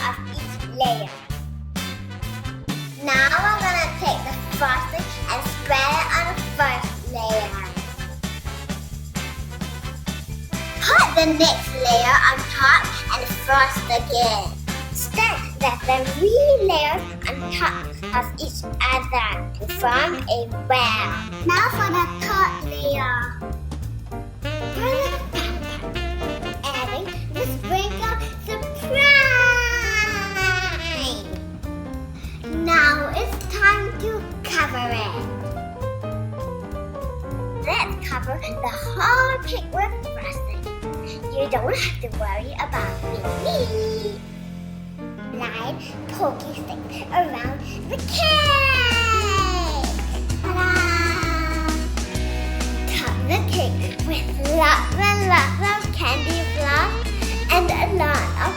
of each layer. Now we're gonna take the frosting and spread it on the first layer. Put the next layer on top and frost again. Stack the 3 layers on top of each other to form a well. Now for the third layer. Put the pepper, adding the sprinkle surprise. Now it's time to cover it. Let's cover the whole cake with frosting. You don't have to worry about me. Line Pocky sticks around the cake. Ta-da! Top the cake with lots and lots of candy floss and a lot of